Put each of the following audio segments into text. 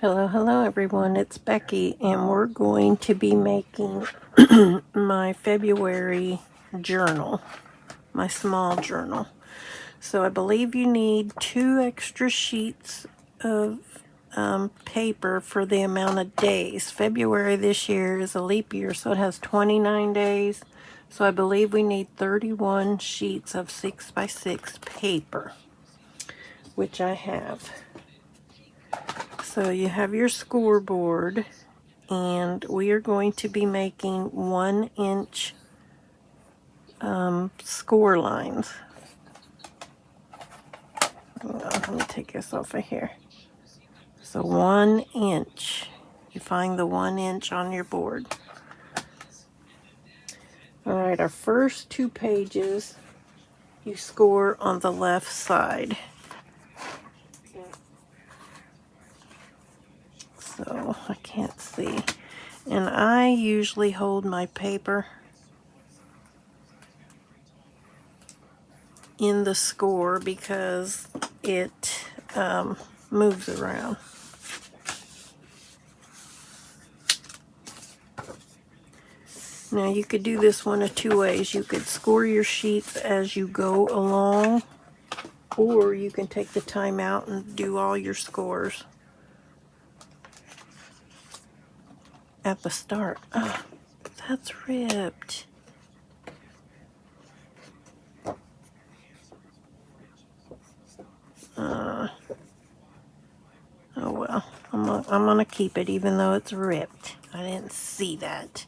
Hello everyone, it's Becky, and we're going to be making my February journal, my small journal. So I believe you need 2 extra sheets of paper for the amount of days. February this year is a leap year, so it has 29 days. So I believe we need 31 sheets of 6x6 paper, which I have. So you have your scoreboard, and we are going to be making 1-inch score lines. Let me take this off of here. So 1 inch. You find the 1 inch on your board. Alright, our first 2 pages you score on the left side. So I can't see. And I usually hold my paper in the score because it moves around. Now you could do this one of 2 ways. You could score your sheets as you go along, or you can take the time out and do all your scores at the start. Oh, that's ripped. Oh well, I'm gonna keep it even though it's ripped. I didn't see that.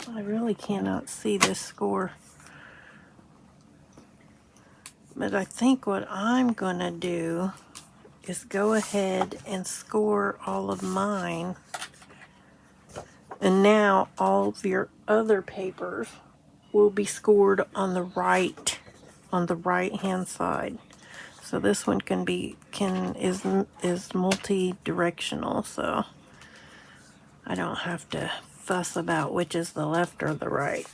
I really cannot see this score. But I think what I'm gonna do is go ahead and score all of mine. And now all of your other papers will be scored on the right hand side. So this one is multi-directional, so I don't have to fuss about which is the left or the right.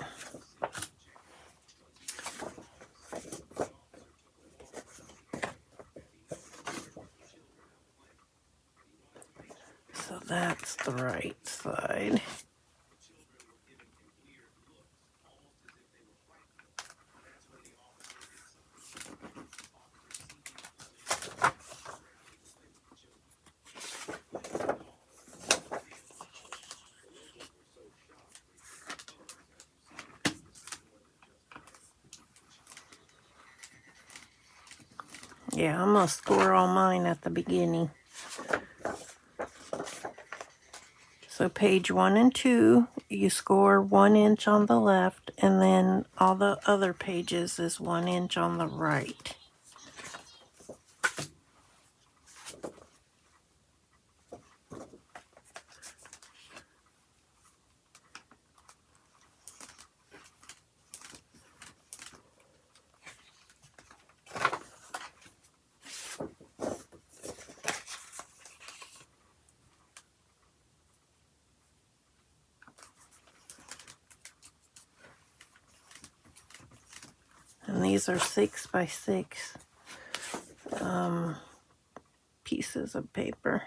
So that's the right side. Yeah, I'm gonna score all mine at the beginning. So page 1 and 2, you score 1 inch on the left, and then all the other pages is 1 inch on the right. And these are 6x6 pieces of paper.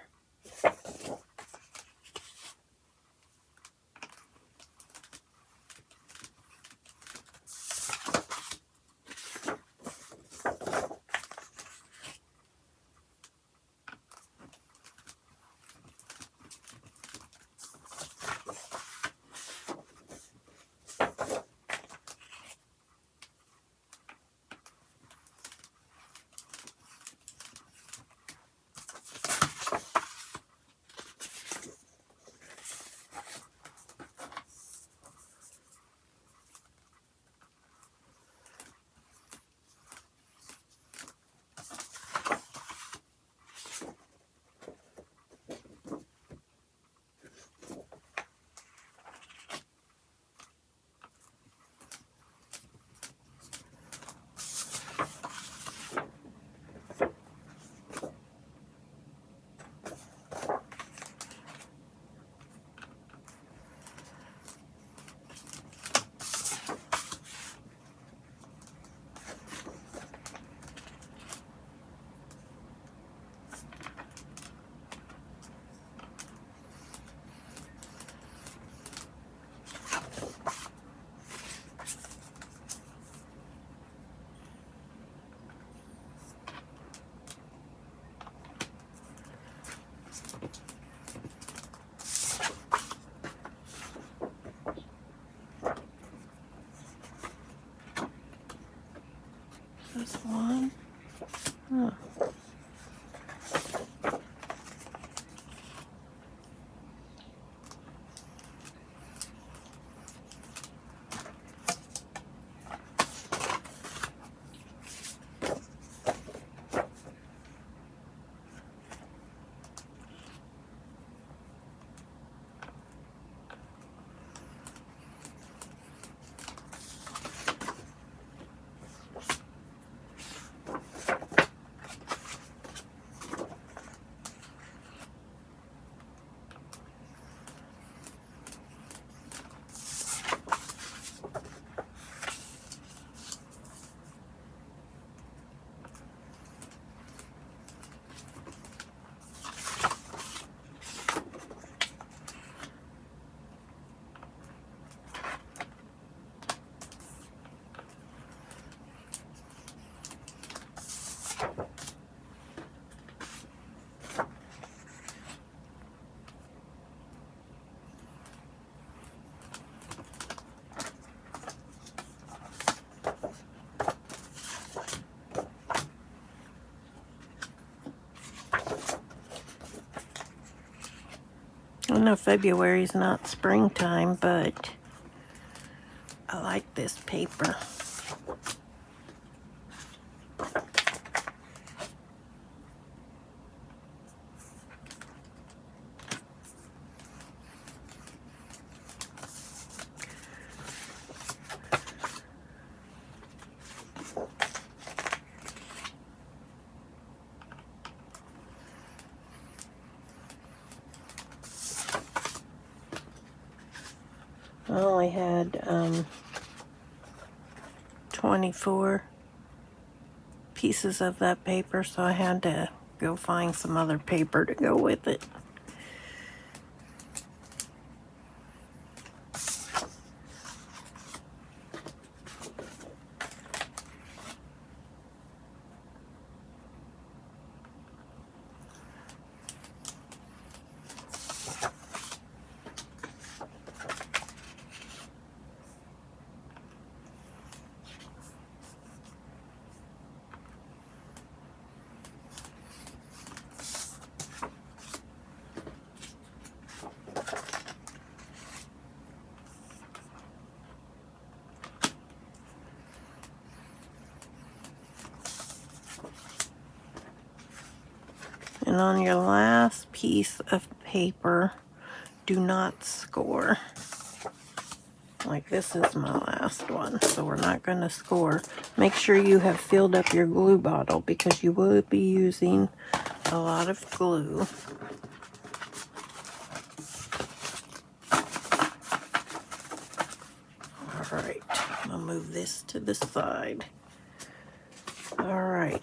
I know February's not springtime, but I like this paper. I only had 24 pieces of that paper, so I had to go find some other paper to go with it. And on your last piece of paper, do not score. Like this is my last one, so we're not going to score. Make sure you have filled up your glue bottle because you will be using a lot of glue. All right, I'll move this to the side. All right.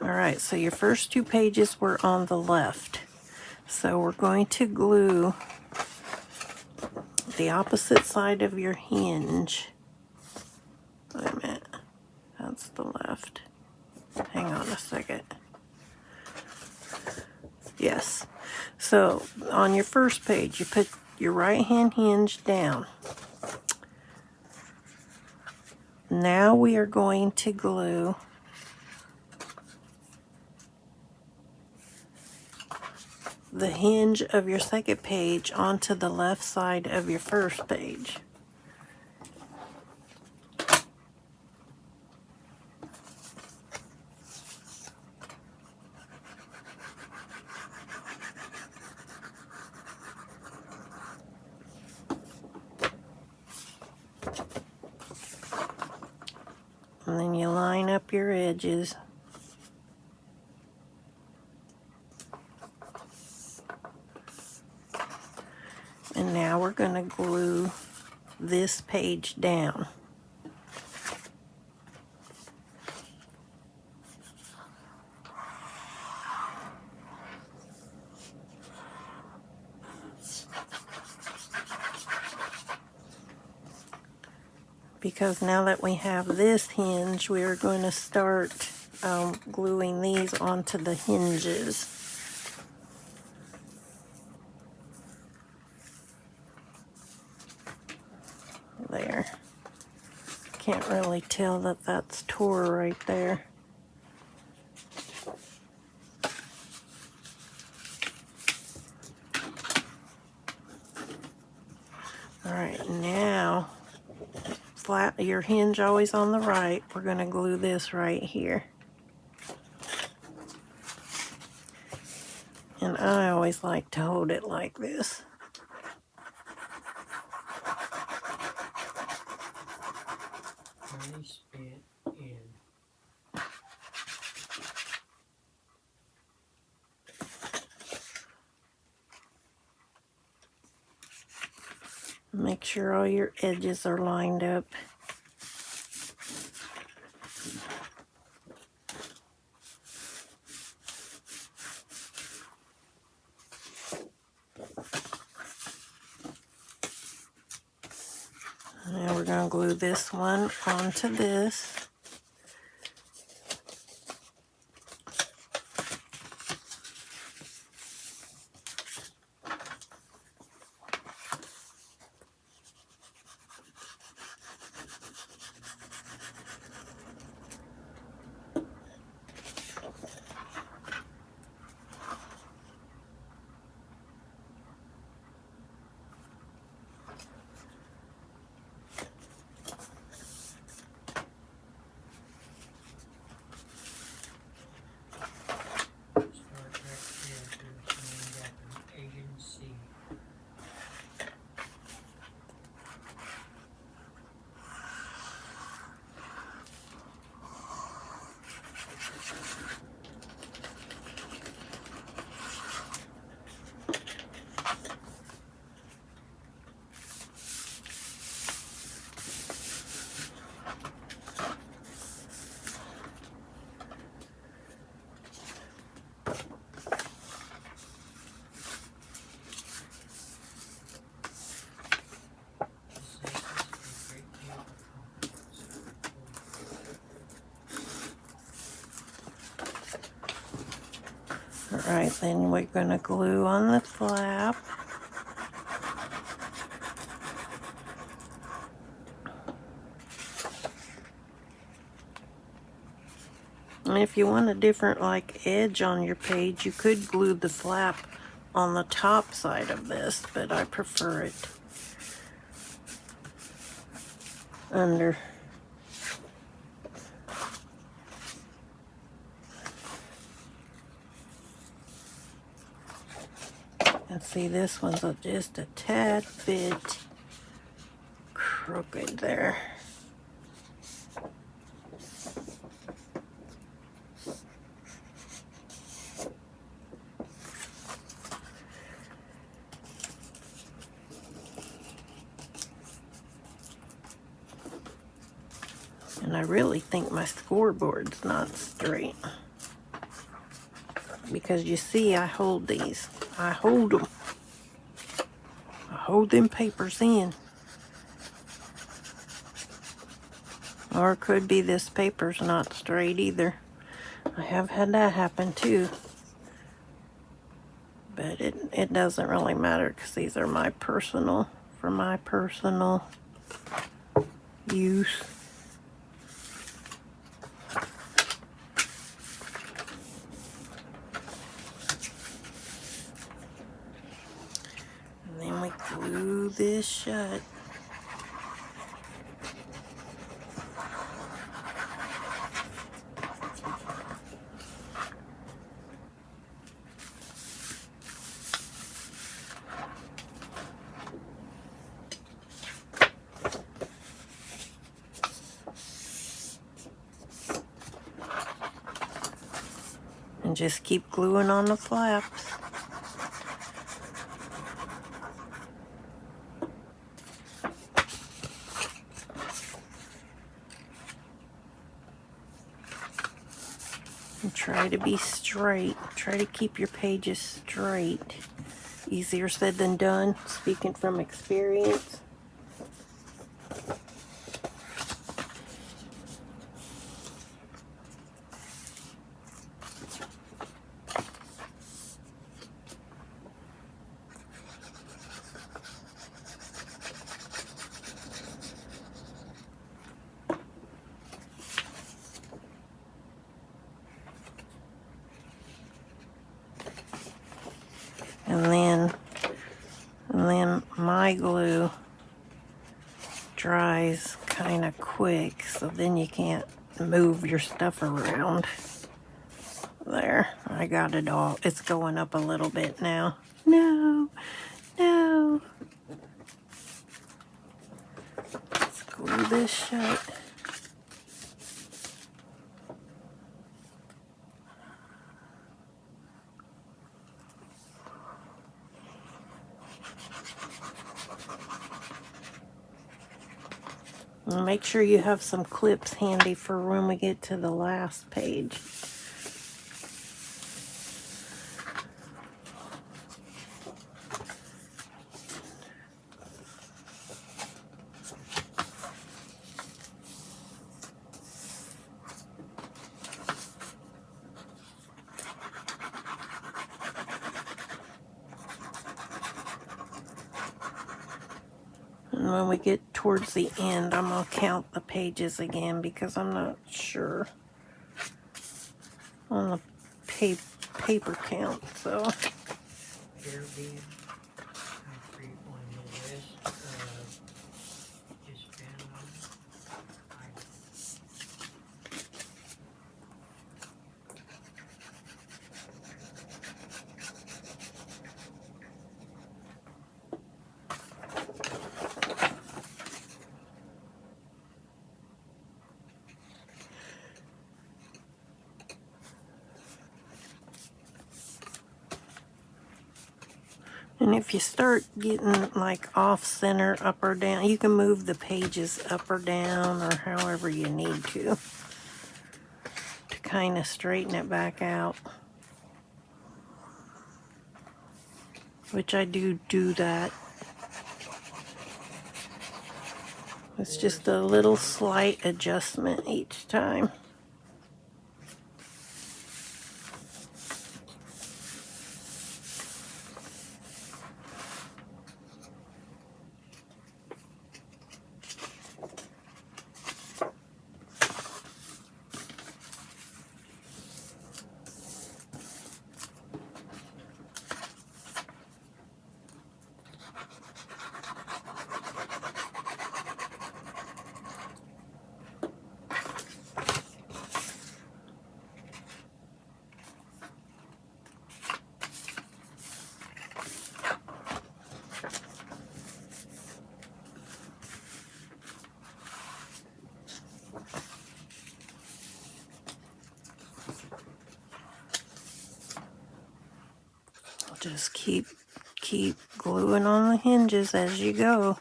Alright, so your first two pages were on the left. So we're going to glue the opposite side of your hinge. Wait a minute. That's the left. Hang on a second. Yes. So on your first page, you put your right hand hinge down. Now we are going to glue the hinge of your second page onto the left side of your first page. And then you line up your edges. And now we're going to glue this page down. Because now that we have this hinge, we are going to start gluing these onto the hinges. There. Can't really tell that that's tore right there. Alright, now, flat your hinge always on the right, we're going to glue this right here. And I always like to hold it like this. Nice bit in. Make sure all your edges are lined up. Now we're going to glue this one onto this. Alright, then we're going to glue on the flap. And if you want a different like edge on your page, you could glue the flap on the top side of this, but I prefer it under. And see, this one's just a tad bit crooked there. And I really think my scoreboard's not straight. Because you see, I hold these. I hold them. I hold them papers in. Or it could be this paper's not straight either. I have had that happen too. But it doesn't really matter because these are my personal, for my personal use. And then we glue this shut. And just keep gluing on the flaps. And try to be straight. Try to keep your pages straight. Easier said than done, speaking from experience. And then my glue dries kind of quick, so then you can't move your stuff around. There, I got it all. It's going up a little bit now. No, no. Let's glue this shut. And make sure you have some clips handy for when we get to the last page. And when we get towards the end, I'm going to count the pages again because I'm not sure on the paper count. So Here being concrete on the list just been and if you start getting like off center, up or down, you can move the pages up or down or however you need to kind of straighten it back out. Which I do that. It's just a little slight adjustment each time. Just keep gluing on the hinges as you go.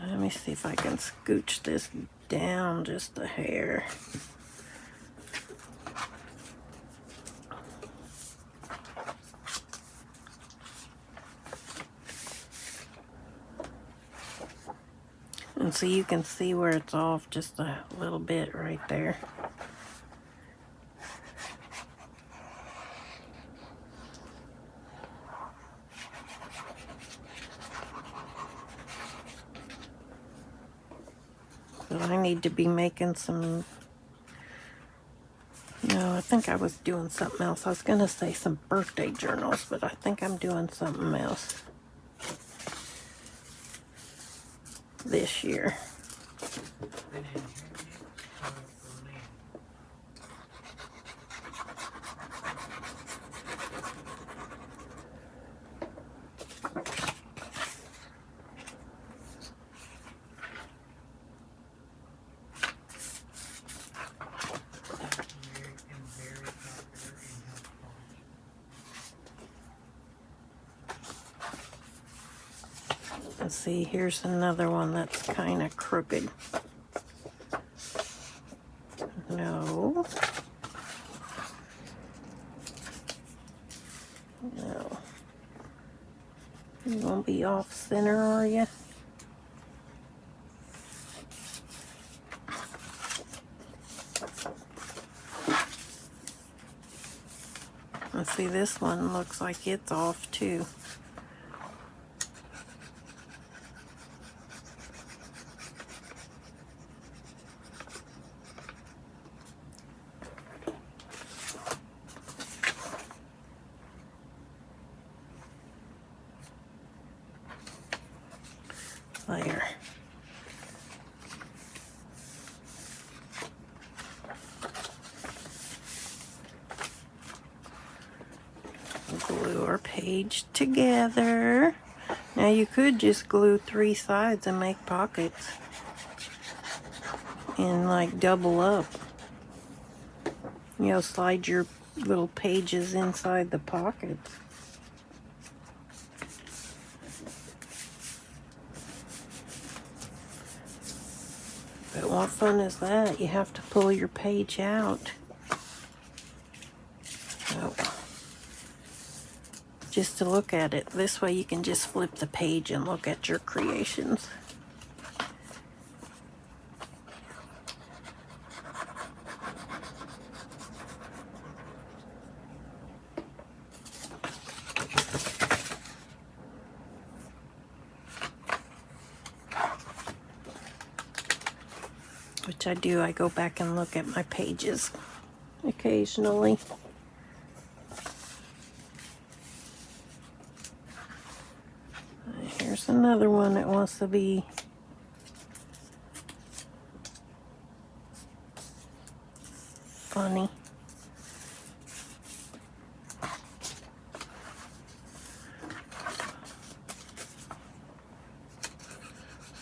Let me see if I can scooch this down just a hair. And so you can see where it's off just a little bit right there. But I need to be making some... No, I think I was doing something else. I was going to say some birthday journals, but I think I'm doing something else this year. Let's see, here's another one that's kind of crooked. No. No. You won't be off center, are you? Let's see, this one looks like it's off too. There. Glue our page together. Now you could just glue 3 sides and make pockets and like double up. You know, slide your little pages inside the pockets. But what fun is that? You have to pull your page out. Oh. Just to look at it. This way you can just flip the page and look at your creations. Which I do. I go back and look at my pages occasionally. Here's another one that wants to be funny.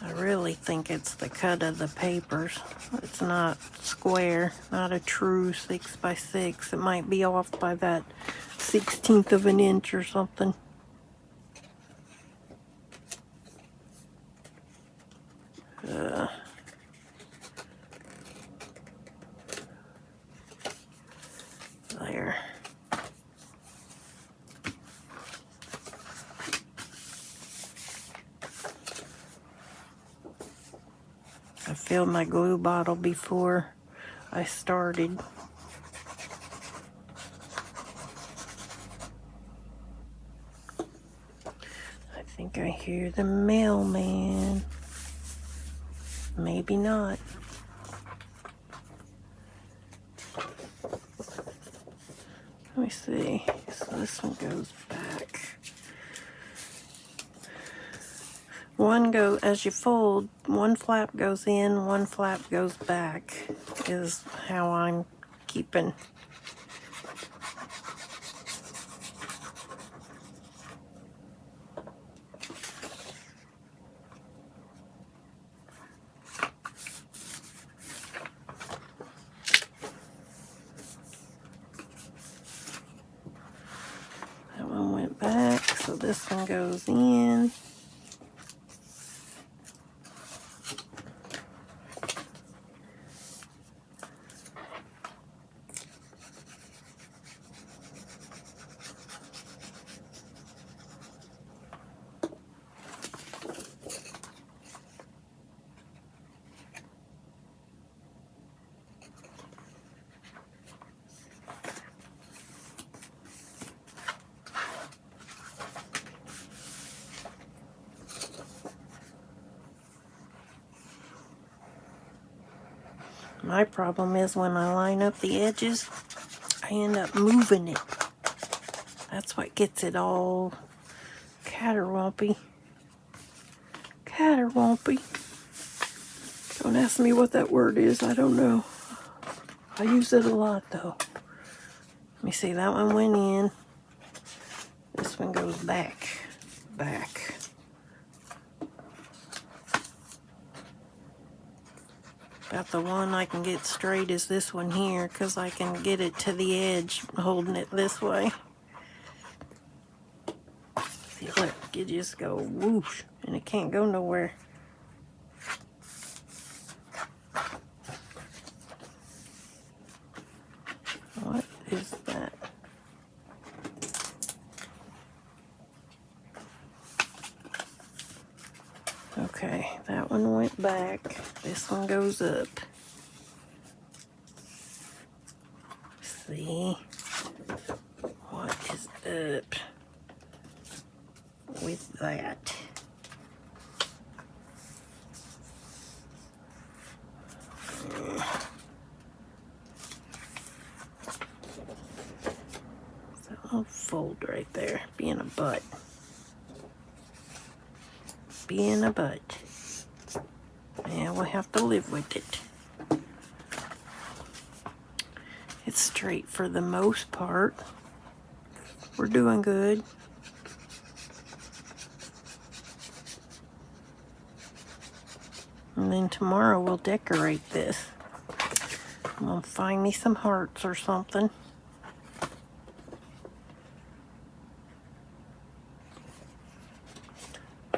I really think it's the cut of the papers. It's not square, not a true 6 by 6. It might be off by that 1/16 of an inch or something. There. I filled my glue bottle before I started. I think I hear the mailman. Maybe not. Let me see. So this one goes back. As you fold, one flap goes in, one flap goes back, is how I'm keeping. this one goes in. My problem is when I line up the edges, I end up moving it. That's what gets it all caterwampy. Caterwampy. Don't ask me what that word is. I don't know. I use it a lot though. Let me see. That one went in. This one goes back. Back. About the one I can get straight is this one here, because I can get it to the edge holding it this way. See, look, you just go whoosh, and it can't go nowhere. What is that? Okay, that one went back. This one goes up. See what is up with that? So I'll fold right there, being a butt. Being a butt. Yeah, we'll have to live with it. It's straight for the most part. We're doing good. And then tomorrow we'll decorate this. I'm gonna find me some hearts or something.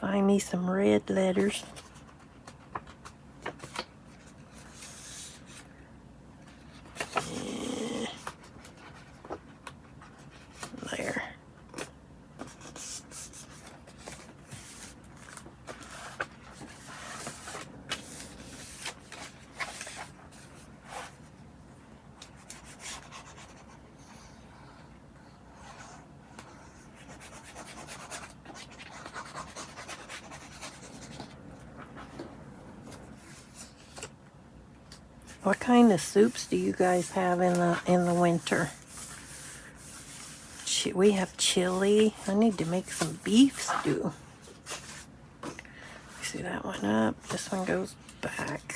Find me some red letters. There. What kind of soups do you guys have in the winter? We have chili. I need to make some beef stew. See that one up? This one goes back.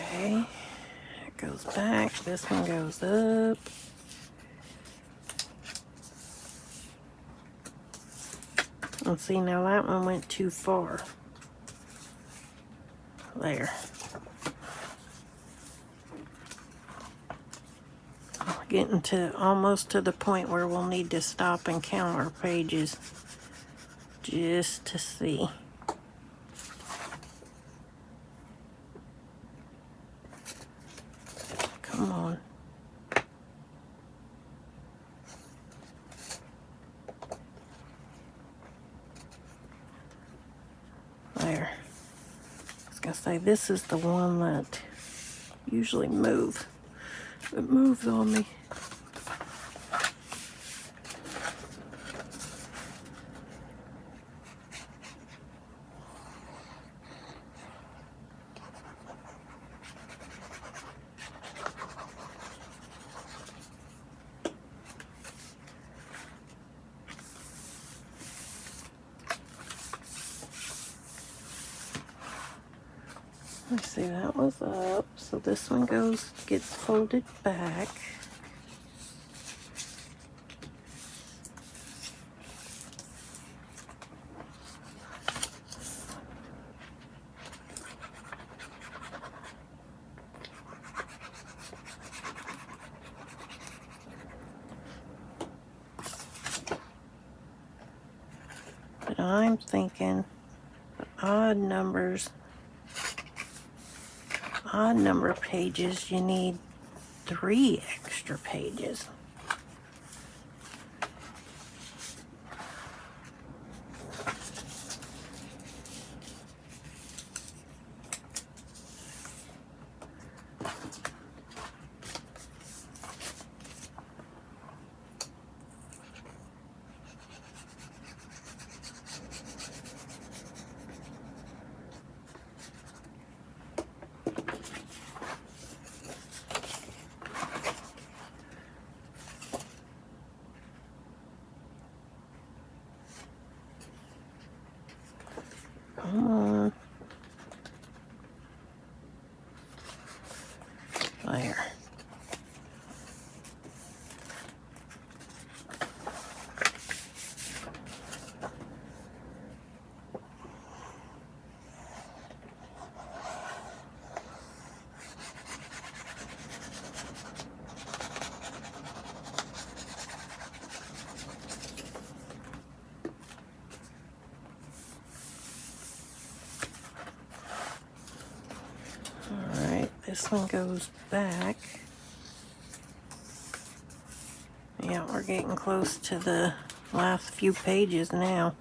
Okay, it goes back. This one goes up. And see, now that one went too far. There. We're getting to almost to the point where we'll need to stop and count our pages just to see. Come on. There. I was gonna say, this is the one that usually move. It moves on me. Let's see, that was up. So this one gets folded back. But I'm thinking odd number of pages, you need 3 extra pages. Come on. There. Alright, this one goes back. Yeah, we're getting close to the last few pages now.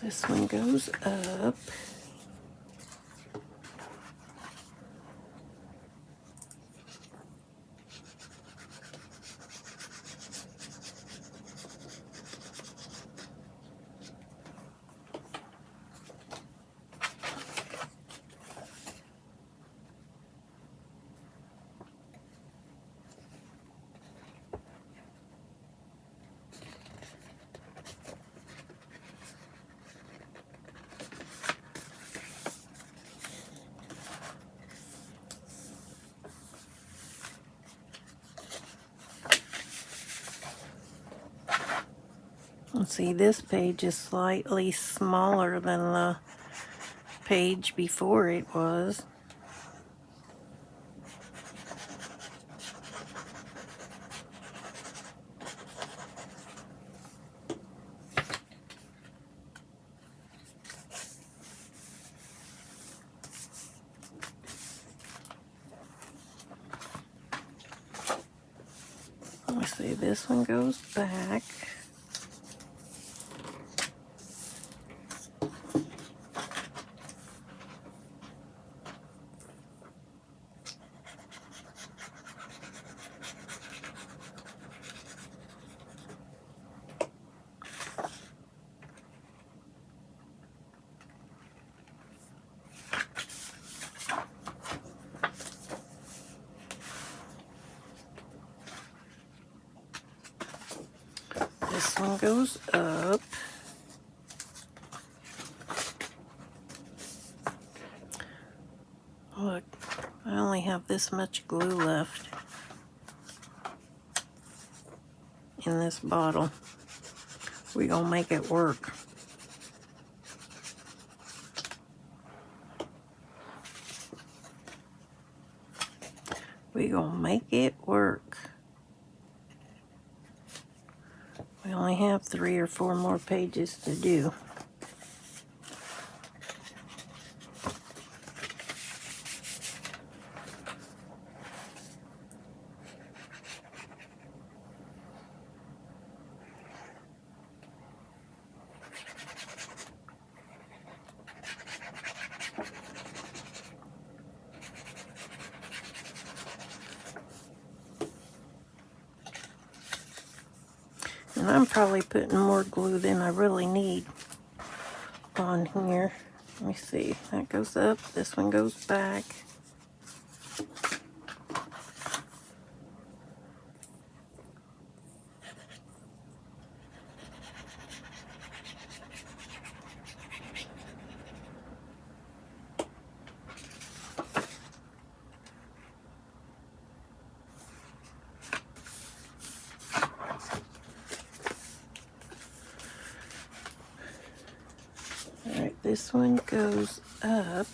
This one goes up. Let's see, this page is slightly smaller than the page before it was. Let's see, this one goes back. This one goes up. Look, I only have this much glue left in this bottle. We're gonna make it work. We're gonna make it work. We only have 3 or 4 more pages to do. And I'm probably putting more glue than I really need on here. Let me see. That goes up. This one goes back. Alright, this one goes up.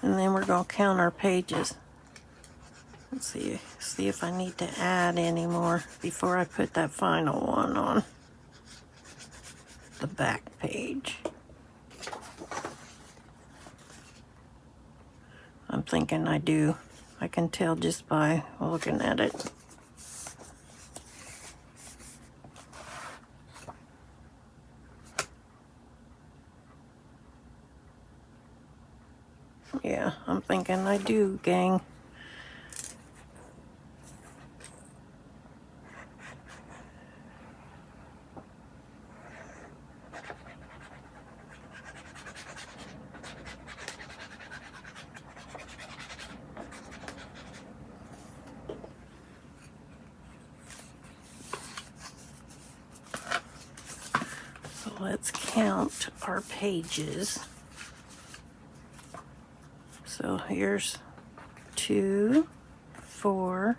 And then we're going to count our pages. Let's see if I need to add any more before I put that final one on the back page. I'm thinking I do. I can tell just by looking at it. Yeah, I'm thinking I do, gang. So let's count our pages. So here's 2, 4,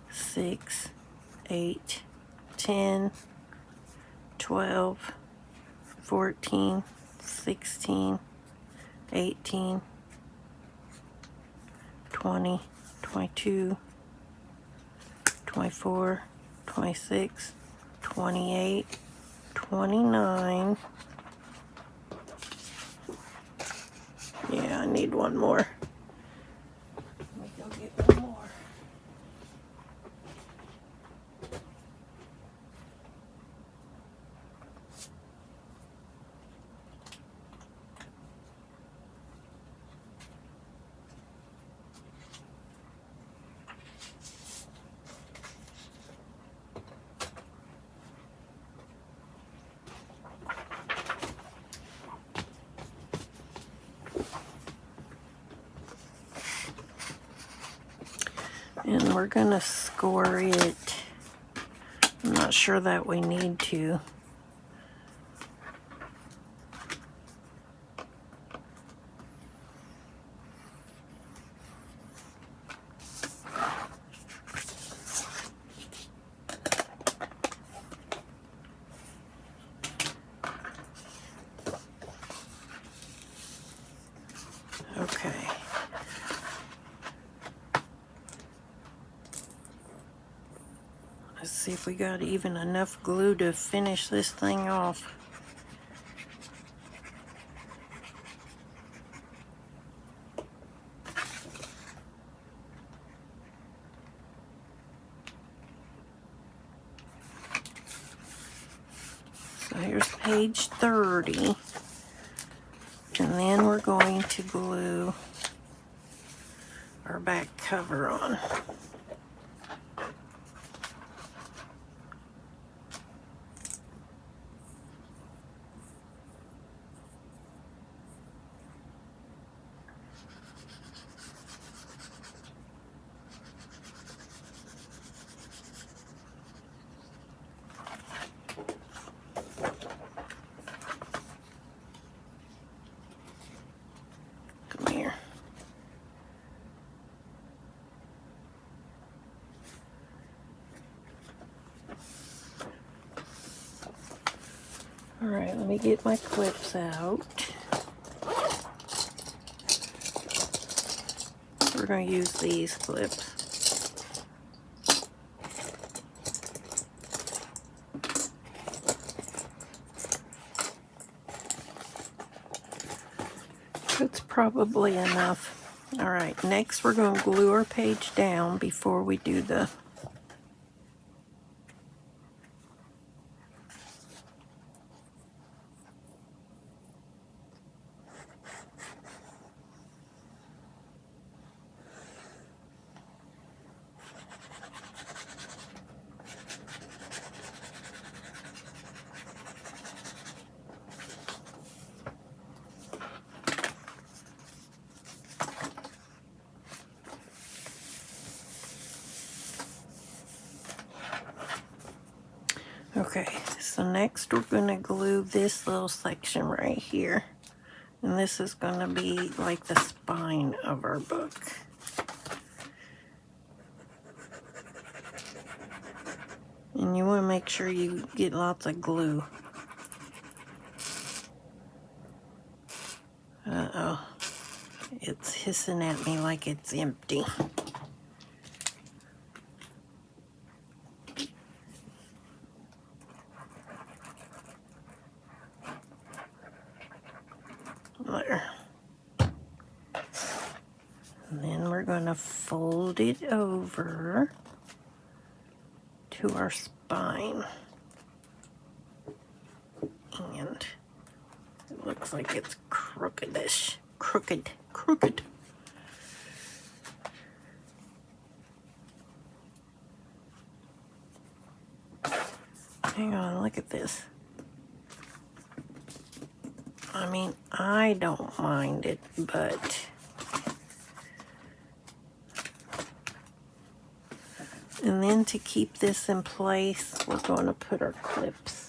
6, 8, 10, 12, 14, 16, 18, 20, 22, 24, 26, 28, 29. Yeah, I need one more. Let me go get one more. And we're gonna score it. I'm not sure that we need to. Okay. Let's see if we got even enough glue to finish this thing off. So here's page 30. And then we're going to glue our back cover on. Come here. All right, let me get my clips out. We're going to use these clips. That's probably enough. All right, next we're going to glue our page down before we do the Okay, so next we're going to glue this little section right here. And this is going to be like the spine of our book. And you want to make sure you get lots of glue. Uh-oh. It's hissing at me like it's empty. There. And then we're going to fold it over to our spine. And it looks like it's crookedish. Crooked. Hang on, look at this. I mean, I don't mind it, but and then to keep this in place, we're going to put our clips.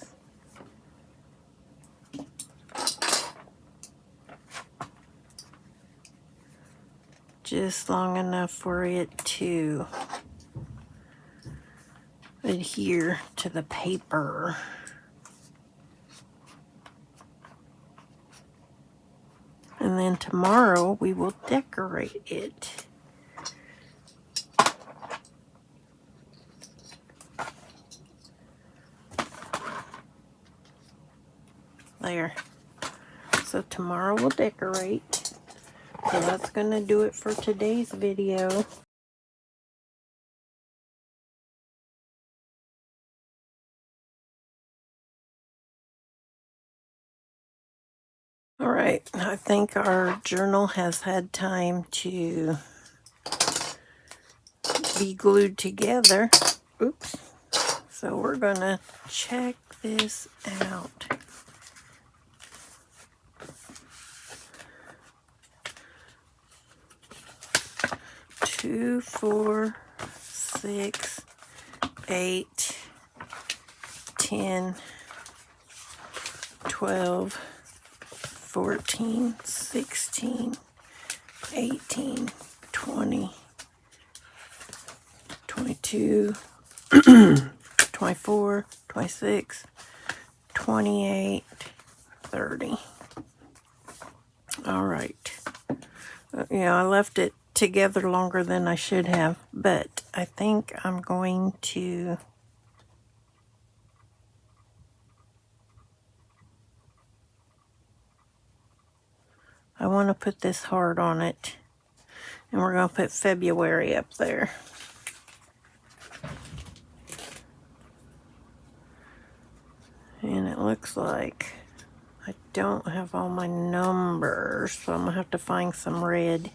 Just long enough for it to adhere to the paper. And then tomorrow we will decorate it. There. So tomorrow we'll decorate. So that's going to do it for today's video. All right, I think our journal has had time to be glued together. Oops. So we're going to check this out. 2, 4, 6, 8, 10, 12, 14, 16, 18, 20, 22, 24, 26, 28, 30. All right. I left it together longer than I should have, but I think I'm going to I want to put this heart on it, and we're going to put February up there. And it looks like I don't have all my numbers, so I'm going to have to find some red.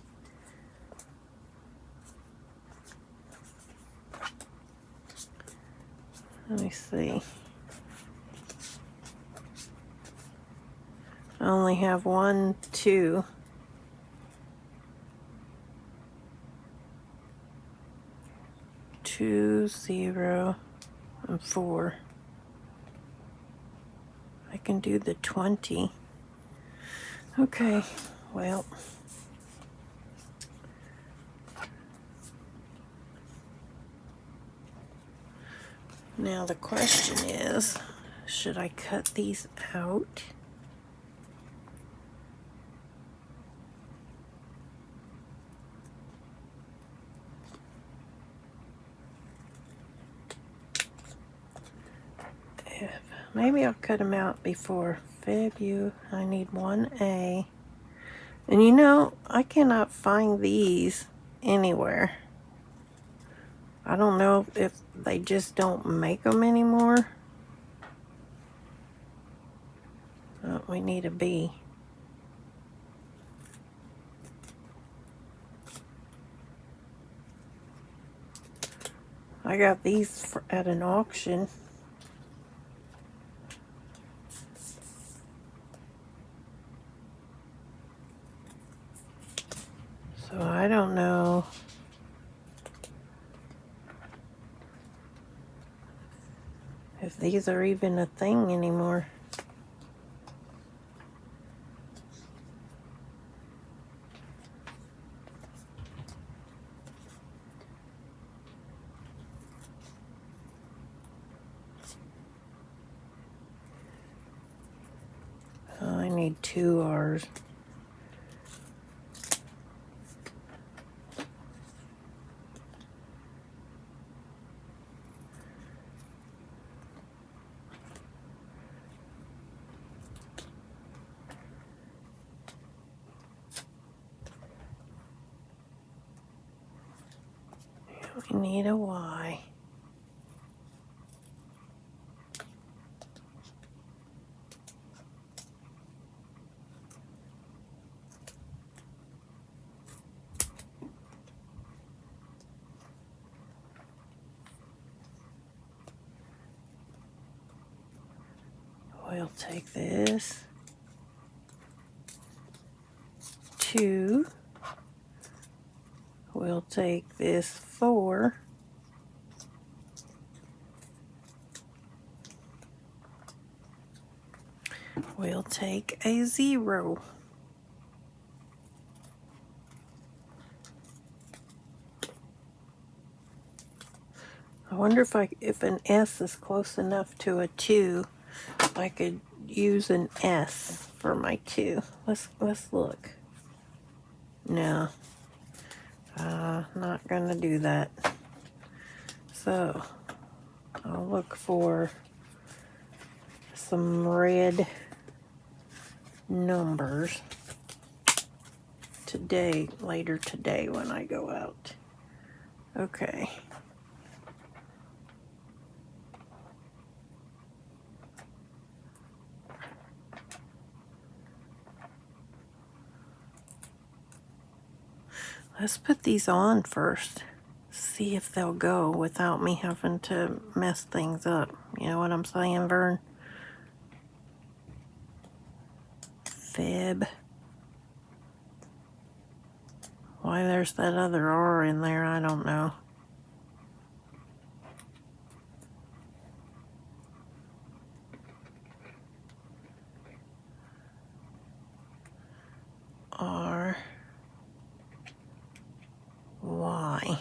Let me see. I only have 1, 2. 2, 0, and 4. I can do the 20. Okay, well. Now the question is, should I cut these out? Maybe I'll cut them out before February. I need 1A. And I cannot find these anywhere. I don't know if they just don't make them anymore. Oh, we need a B. I got these at an auction. So I don't know if these are even a thing anymore. I need 2 R's. We need a Y. We'll take this 2. We'll take this 4. We'll take a 0. I wonder if an S is close enough to a 2, I could use an S for my 2. Let's look. No, not gonna do that. So I'll look for some red numbers today, later today when I go out. Okay. Let's put these on first. See if they'll go without me having to mess things up. You know what I'm saying, Vern? Fib. Why there's that other R in there, I don't know. R. Y.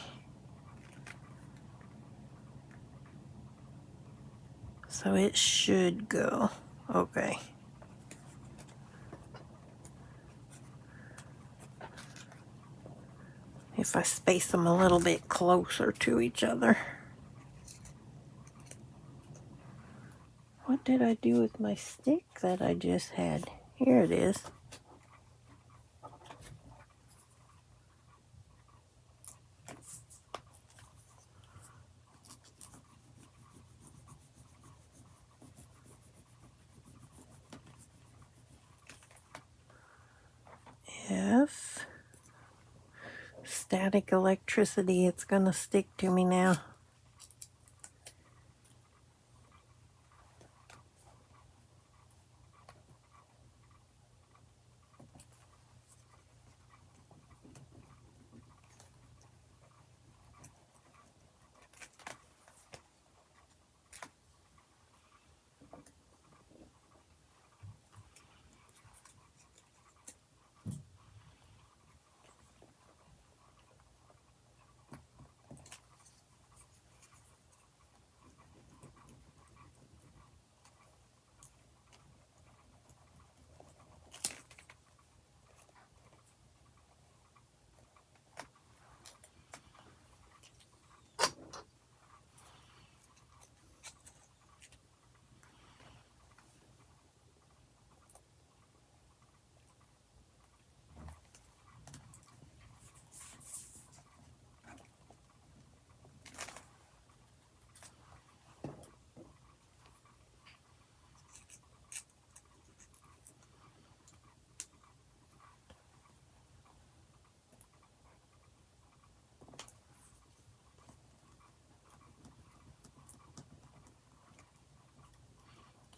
So it should go. Okay. If I space them a little bit closer to each other. What did I do with my stick that I just had? Here it is. F. Static electricity, it's gonna stick to me now.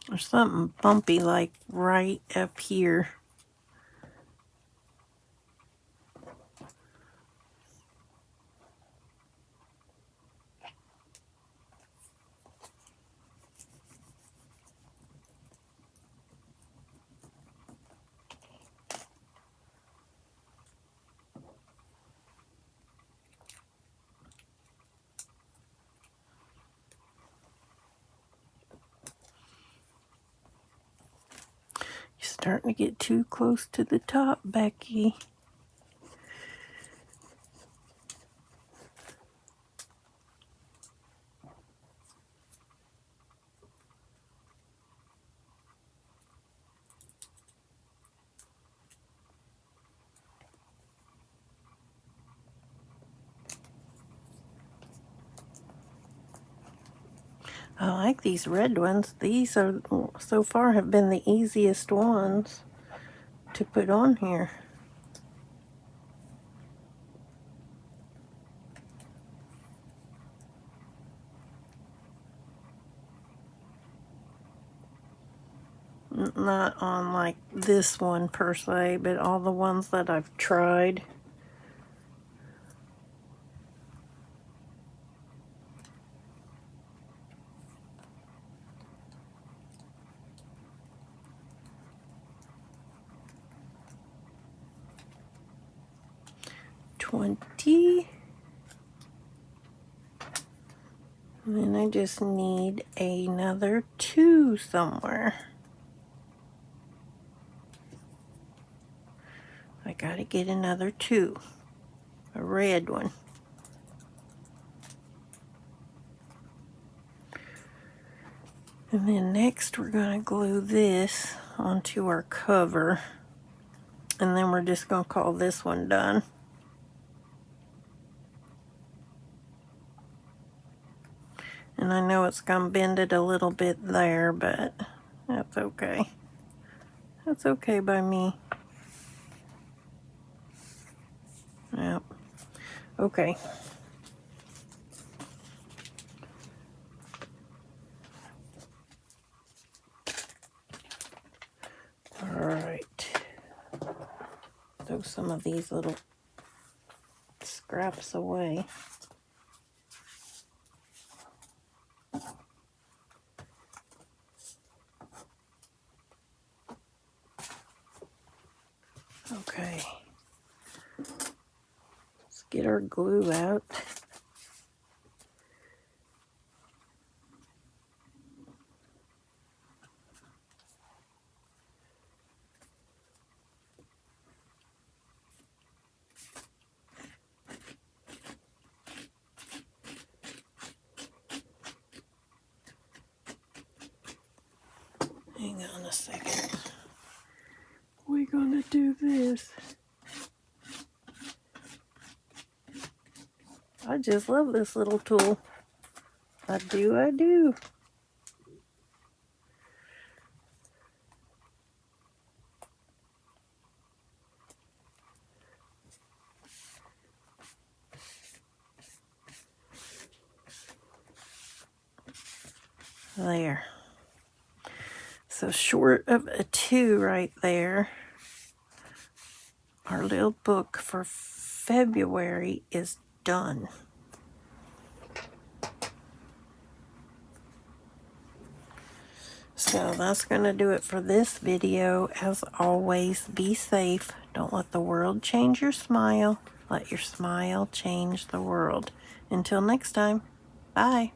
There's something bumpy like right up here. Starting to get too close to the top, Becky. I like these red ones. These are, so far, have been the easiest ones to put on here. Not on like this one per se, but all the ones that I've tried. $20. And then I just need another 2 somewhere. I gotta get another 2. A red one. And then next we're gonna glue this onto our cover. And then we're just gonna call this one done. And I know it's gonna bend it a little bit there, but that's okay. That's okay by me. Yep. Okay. Alright. Throw some of these little scraps away. Okay. Let's get our glue out. Hang on a second. We're gonna do this. I just love this little tool. I do, I do. There. So short of a 2 right there, our little book for February is done. So that's going to do it for this video. As always, be safe. Don't let the world change your smile. Let your smile change the world. Until next time, bye.